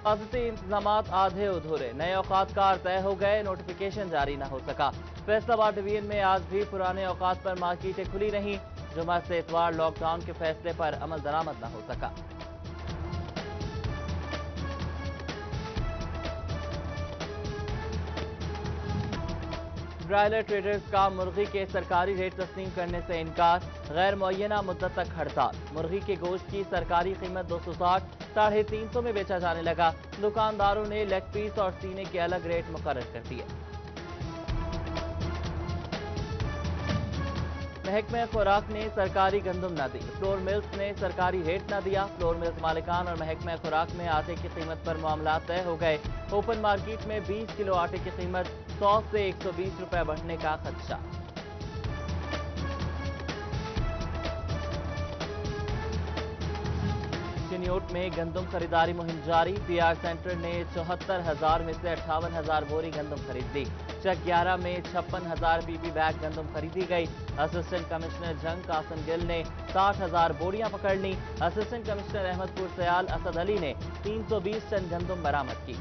हिफाजती इंतजामात आधे अधूरे, नए औकात कार तय हो गए, नोटिफिकेशन जारी न हो सका। फैसलाबाद डिवीजन में आज भी पुराने औकात पर मार्केटें खुली रहीं। जुमा से इतवार लॉकडाउन के फैसले पर अमल दरामद न हो सका। ब्रायलर ट्रेडर्स का मुर्गी के सरकारी रेट तस्लीम करने से इनकार, गैर मुअय्यना मुद्दत तक हड़ताल। मुर्गी के गोश्त की सरकारी कीमत 260, 350 में बेचा जाने लगा। दुकानदारों ने लेग पीस और सीने के अलग रेट मुकर्रर कर दिए। महकमे खुराक ने सरकारी गंदम न दी, फ्लोर मिल्स ने सरकारी रेट न दिया। फ्लोर मिल्स मालिकान और महकमे खुराक में आटे की कीमत पर मामला तय हो गए। ओपन मार्केट में 20 किलो आटे की कीमत 100 से 120 रुपए बढ़ने का खदशा। चिन्योट में गंदम खरीदारी मुहिम जारी, पीआर सेंटर ने 74,000 में से 58,000 बोरी गंदम खरीद ली। चक 11 में 56,000 पीपी बैग गंदम खरीदी गई। असिस्टेंट कमिश्नर जंग कासिम गिल ने 60,000 बोरियां पकड़ ली। असिस्टेंट कमिश्नर अहमदपुर सयाल असद अली ने 320 टन गंदम बरामद की।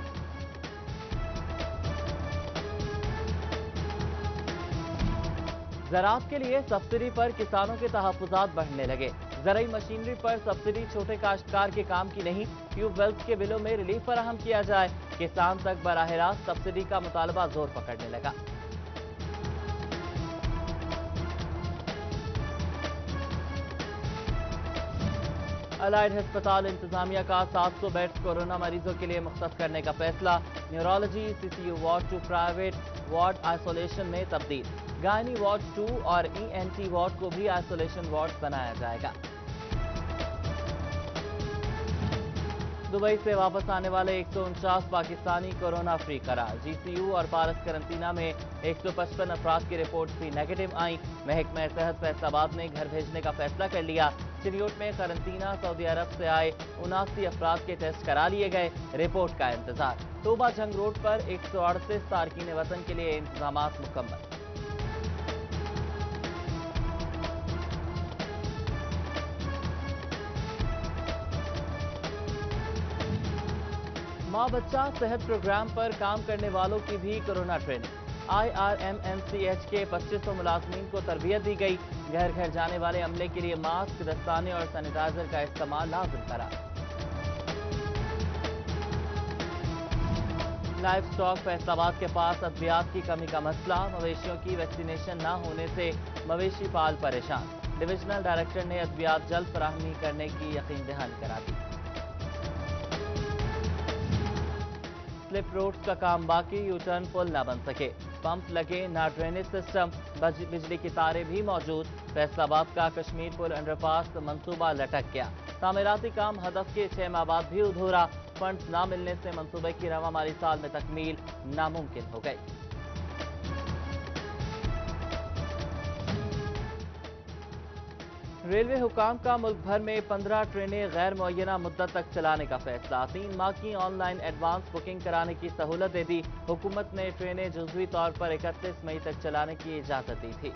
ज़राअत के लिए सब्सिडी पर किसानों के तहफ़्फ़ुज़ात बढ़ने लगे। ज़रई मशीनरी पर सब्सिडी छोटे काश्तकार के काम की नहीं, ट्यूबवेल्स के बिलों में रिलीफ फराहम किया जाए। किसान तक बराह रास्त सब्सिडी का मुतालबा जोर पकड़ने लगा। अलाइड हस्पताल इंतजामिया का 700 बेड्स कोरोना मरीजों के लिए मुख्तस करने का फैसला। Neurology CCU ward to private ward isolation में तब्दील। गायनी वार्ड 2 और ईएनटी वार्ड को भी आइसोलेशन वार्ड बनाया जाएगा। दुबई से वापस आने वाले 149 पाकिस्तानी कोरोना फ्री करार। जीसीयू और पारस करंटीना में 155 अफराद की रिपोर्ट भी नेगेटिव आई। महकमा सेहत फैसलाबाद ने घर भेजने का फैसला कर लिया। चिन्योट में करंटीना सऊदी अरब से आए 79 अफराद के टेस्ट करा लिए गए, रिपोर्ट का इंतजार। तोबा जंग रोड पर 138 तारकीन वतन के लिए इंतजामात मुकम्मल। माँ बच्चा सेहत प्रोग्राम पर काम करने वालों की भी कोरोना ट्रेनिंग। IRMNCH के 2500 मुलाजमीन को तरबियत दी गई। घर घर जाने वाले अमले के लिए मास्क, दस्ताने और सैनिटाइजर का इस्तेमाल लाजिम करा। लाइफ स्टॉक फैसलाबाद के पास अद्वियात की कमी का मसला। मवेशियों की वैक्सीनेशन न होने से मवेशी पाल परेशान। डिविजनल डायरेक्टर ने अद्वियात जल्द फराहमी करने की यकीन दहानी करा दी। स्लिप रोड्स का काम बाकी, यू टर्न पुल न बन सके। पंप लगे ना ड्रेनेज सिस्टम, बिजली की तारें भी मौजूद। फैसलाबाद का कश्मीर पुल अंडरपास मंसूबा लटक गया। तामीराती काम हदफ के 6 माह बाद भी अधूरा। फंड्स न मिलने से मंसूबे की रवा माली साल में तकमील नामुमकिन हो गई। रेलवे हुकाम का मुल्क भर में 15 ट्रेनें गैर मुअय्यना मुद्दत तक चलाने का फैसला। 3 माह की ऑनलाइन एडवांस बुकिंग कराने की सहूलत दे दी। हुकूमत ने ट्रेनें जुज़वी तौर पर 31 मई तक चलाने की इजाजत दी थी।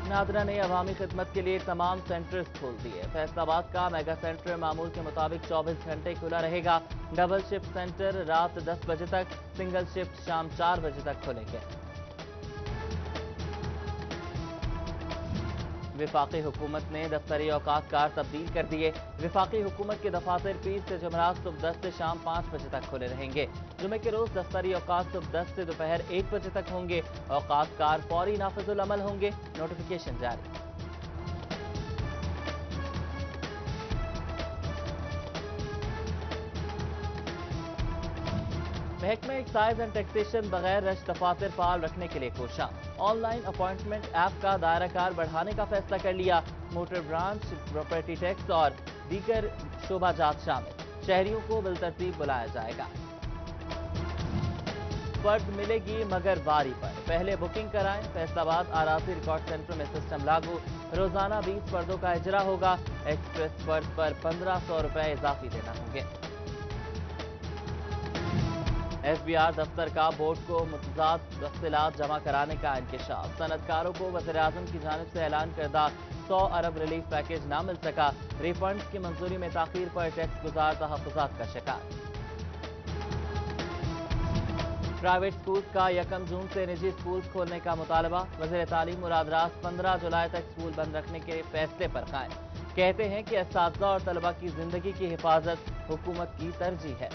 नादरा ने अवामी खिदमत के लिए तमाम सेंटर्स खोल दिए। फैसलाबाद का मेगा सेंटर मामूल के मुताबिक 24 घंटे खुला रहेगा। डबल शिफ्ट सेंटर रात 10 बजे तक, सिंगल शिफ्ट शाम 4 बजे तक खुलेंगे। विफाकी हुकूमत ने दफ्तरी औकात कार तब्दील कर दिए। विफाकी हुकूमत के दफातर पीर से जमरात सुबह 10 से शाम 5 बजे तक खुले रहेंगे। जुमे के रोज दफ्तरी औकात सुबह 10 से दोपहर 1 बजे तक होंगे। औकात कार फौरी नाफिजुल अमल होंगे, नोटिफिकेशन जारी। महकमा एक्साइज एंड टैक्सेशन बगैर रश दफातर फाल रखने के लिए कोशा। ऑनलाइन अपॉइंटमेंट ऐप का दायरा कार बढ़ाने का फैसला कर लिया। मोटर ब्रांच, प्रॉपर्टी टैक्स और दीगर शोबाजात शामिल। शहरियों को बिलतरतीब बुलाया जाएगा। फर्द मिलेगी मगर बारी पर, पहले बुकिंग कराएं। फैसलाबाद आराजी रिकॉर्ड सेंटर में सिस्टम लागू। रोजाना 20 फर्दों का इजरा होगा। एक्सप्रेस फर्द पर 1500 रुपए इजाफी देना होंगे। SBR दफ्तर का बोर्ड को मुतजाद तफसीलात जमा कराने का इंकशाफ। सनतकारों को वज़ीर-ए-आज़म की जानिब से ऐलान करदा 100 अरब रिलीफ पैकेज ना मिल सका। रिफंड्स की मंजूरी में ताखीर पर टैक्स गुजार तहफ़्फ़ुज़ात का शिकार। प्राइवेट स्कूल्स का 1 जून से निजी स्कूल्स खोलने का मुतालबा। वज़ीर तालीम मुराद रास 15 जुलाई तक स्कूल बंद रखने के फैसले पर कायम। कहते हैं कि असातिज़ा और तलबा की जिंदगी की हिफाजत हुकूमत की तरजीह है।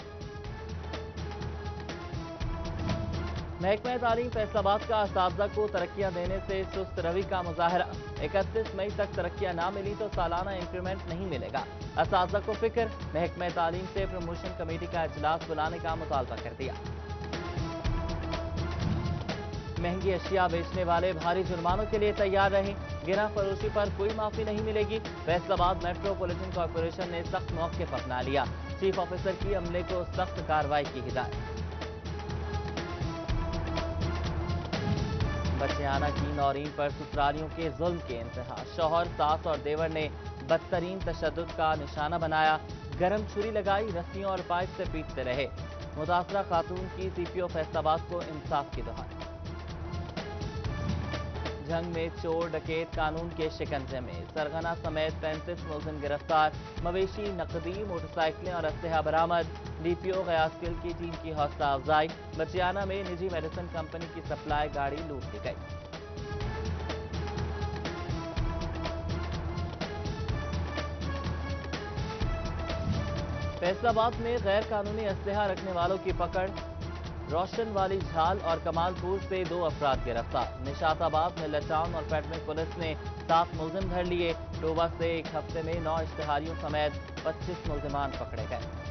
महकमा तालीम फैसलाबाद का असातिज़ा को तरक्कियां देने से सुस्त रवि का मुजाहरा। 31 मई तक तरक्कियां ना मिली तो सालाना इंक्रीमेंट नहीं मिलेगा। असातिज़ा को फिक्र, महकमा तालीम से प्रमोशन कमेटी का इजलास बुलाने का मुतालबा कर दिया। महंगी अशिया बेचने वाले भारी जुर्मानों के लिए तैयार रहें। गिरा फरोशी पर कोई माफी नहीं मिलेगी। फैसलाबाद मेट्रोपॉलिटन कॉरपोरेशन ने सख्त मौक़िफ़ अपना लिया। चीफ ऑफिसर की अमले को सख्त कार्रवाई की हिदायत। बचियाना की नौरीन पर ससुरालियों के जुल्म के इंतहा। शौहर, सास और देवर ने बदतरीन तशद्दुद का निशाना बनाया। गरम छुरी लगाई, रस्सियों और पाइप से पीटते रहे। मुतासरा खातून की CPO फैसलाबाद को इंसाफ की दुहाई। जंग में चोर डकैत कानून के शिकंजे में। सरगना समेत 35 मुलजिम गिरफ्तार। मवेशी, नकदी, मोटरसाइकिलें और असलहा बरामद। DPO गयासकिल की टीम की हौसला अफजाई। बचियाना में निजी मेडिसिन कंपनी की सप्लाई गाड़ी लूट ली गई। फैसलाबाद में गैर कानूनी असलहा रखने वालों की पकड़। रोशन वाली झाल और कमालपुर से 2 अफराद गिरफ्तार। निशाताबाद, मिल्लत टाउन और फेडरल पुलिस ने 7 मुलजिम धर लिए। टोबा से एक हफ्ते में 9 इश्तिहारियों समेत 25 मुलजिमान पकड़े गए।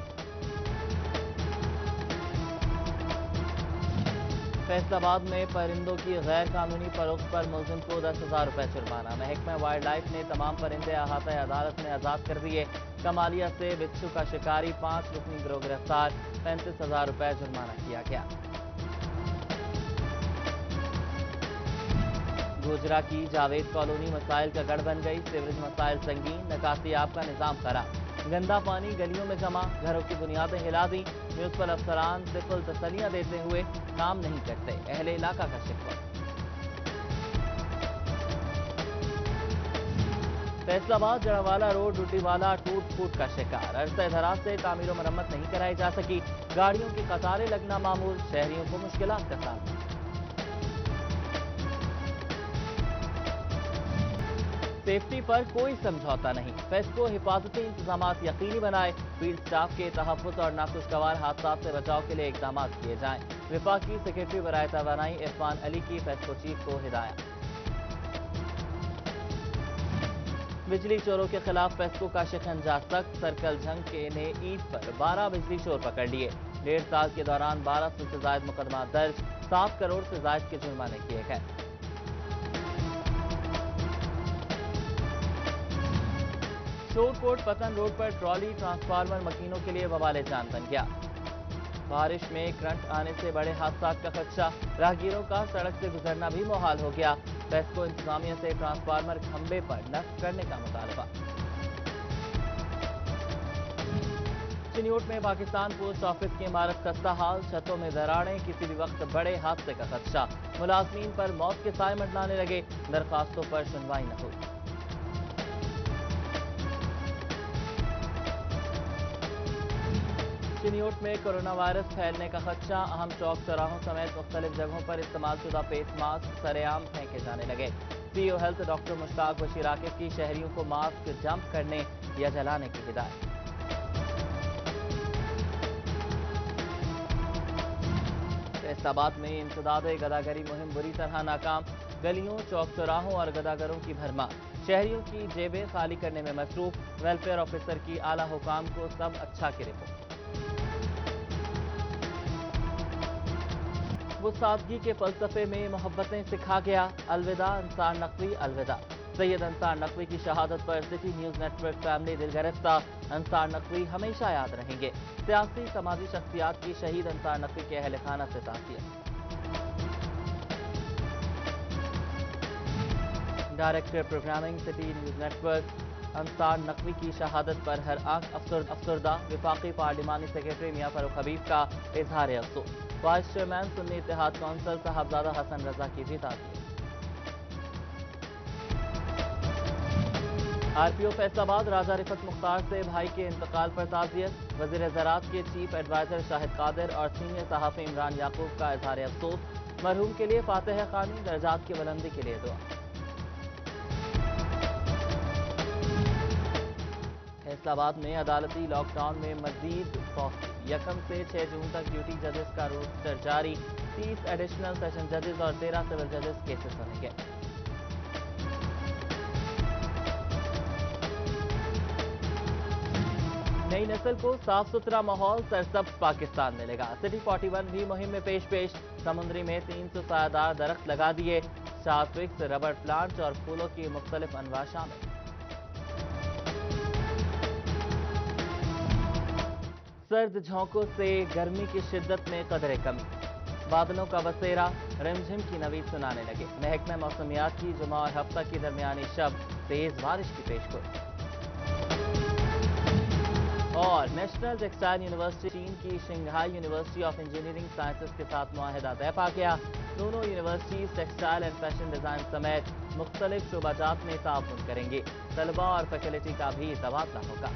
फैसलाबाद में परिंदों की गैर कानूनी फरोख्त पर मुलजिम को 10,000 रुपए जुर्माना। महकमा वाइल्ड लाइफ ने तमाम परिंदे अहाता अदालत में आजाद कर दिए। कमालिया से बिच्छू का शिकारी 5 रुकनी गिरोह गिरफ्तार। 35,000 रुपए जुर्माना किया गया। गुजरा की जावेद कॉलोनी मसाइल का गढ़ बन गई। सीवरेज मसाइल संगीन, निकासी आब का निजाम खराब। गंदा पानी गलियों में जमा, घरों की बुनियादें हिला दी। म्यूनसिपल अफसरान सिफल तसलियां देते हुए काम नहीं करते। अहले इलाका का शिकवा। फैसलाबाद जड़ावाला रोड डुड्डीवाला टूट फूट का शिकार। अरसे दराज से तामीर मरम्मत नहीं कराई जा सकी। गाड़ियों की कतारें लगना मामूल। शहरियों को मुश्किलात का सामना। सेफ्टी पर कोई समझौता नहीं। फेस्को हिफाजती इंतजाम यकीनी बनाए। फील्ड स्टाफ के तहफ़्फ़ुज़ और नाखुशगवार हादसा से बचाव के लिए इक़दाम किए जाएं। वफाकी सेक्रेटरी बराए तवानाई इरफान अली की फेस्को चीफ को हिदायत। बिजली चोरों के खिलाफ फेस्को का शिकंजा सख्त। सर्कल झंग ने ईद पर 12 बिजली चोर पकड़ लिए। 1.5 साल के दौरान 1200 से ज्यादा मुकदमा दर्ज। 7 करोड़ से ज्यादा के जुर्माने किए गए। शोरकोट पतन रोड पर ट्रॉली ट्रांसफार्मर मकीनों के लिए बवाले जान बन गया। बारिश में करंट आने से बड़े हादसा का खदशा। राहगीरों का सड़क से गुजरना भी मुहाल हो गया। फेस्को इंतजामिया से ट्रांसफार्मर खंबे पर नस्ब करने का मुतालबा। चिन्योट में पाकिस्तान पोस्ट ऑफिस की इमारत खस्ता हाल। छतों में दरारें, किसी भी वक्त बड़े हादसे का खदशा। मुलाजमीन पर मौत के साए मंडलाने लगे। दरखास्तों पर सुनवाई न हुई। चिन्योट में कोरोना वायरस फैलने का खदशा। अहम चौक चौराहों समेत मुख्तलिफ जगहों पर इस्तेमाल शुदा फेस मास्क सरेआम फेंके जाने लगे। CEO health doctor Mushtaq Bashir Aqib की शहरियों को मास्क जंप करने या जलाने की हिदायत। फैसलाबाद में इंसदाद गदागरी मुहिम बुरी तरह नाकाम। गलियों, चौक चौराहों और गदागरों की भरमार। शहरियों की जेबें खाली करने में मसरूफ। वेलफेयर ऑफिसर की आला हुकाम को सब अच्छा की रिपोर्ट। वो सादगी के फलसफे में मोहब्बतें सिखा गया। अलविदा अंसार नकवी, अलविदा। सैयद अंसार नकवी की शहादत पर सिटी न्यूज नेटवर्क फैमिली दिलगरफ्ता। अंसार नकवी हमेशा याद रहेंगे। सियासी समाजी शख्सियात की शहीद अंसार नकवी के अहल खाना से ताज़ियत। Director programming city news network Ansar Naqvi की शहादत पर हर आंख अफसरदा। वफाकी पार्लिमानी सेक्रेटरी मियां फरूख हबीब का इजहार अफसोस। وائس چیئرمین سنی اتحاد کونسل صاحبزادہ حسن رضا کی بھی تعزیت۔ آر پی او فیصل آباد راجہ رفت مختار سے بھائی کے انتقال پر تعزیت۔ وزیر زراعت کے چیف ایڈوائزر شاہد قادر اور سینئر صحافی عمران یعقوب کا اظہار افسوس، مرحوم کے لیے فاتح خوانی، درجات کی بلندی کے لیے دعا۔ فیصل آباد میں عدالتی لاک ڈاؤن میں مزید توسیع، 1 سے 6 جون تک ڈیوٹی ججز کا روسٹر جاری، 30 ایڈیشنل سیشن ججز اور 13 سول ججز کیسز سنیں گے۔ نئی نسل کو صاف ستھرا ماحول، سرسبز پاکستان ملے گا۔ سٹی 41 بھی مہم میں پیش سمندری میں 300 سایہ دار درخت لگا دیے، شاٹ وکس، ربڑ پلانٹ اور پھولوں کی مختلف انواع شامل۔ سرد جھونکوں سے گرمی کی شدت میں قدرے کمی، بادلوں کا بسیرا رمجھم کی نوید سنانے لگے۔ محکمہ موسمیات کی جمعہ اور ہفتہ کی درمیانی شب تیز بارش کی پیشگوئی۔ اور نیشنل ٹیکسٹائل یونیورسٹی چین کی Shanghai university of engineering sciences کے ساتھ معاہدہ طے پا گیا۔ دونوں universities textile and fashion design سمیت مختلف شعبہ جات میں تعاون کریں گی۔ طلباء اور فیکلٹی کا بھی تبادلہ ہوگا۔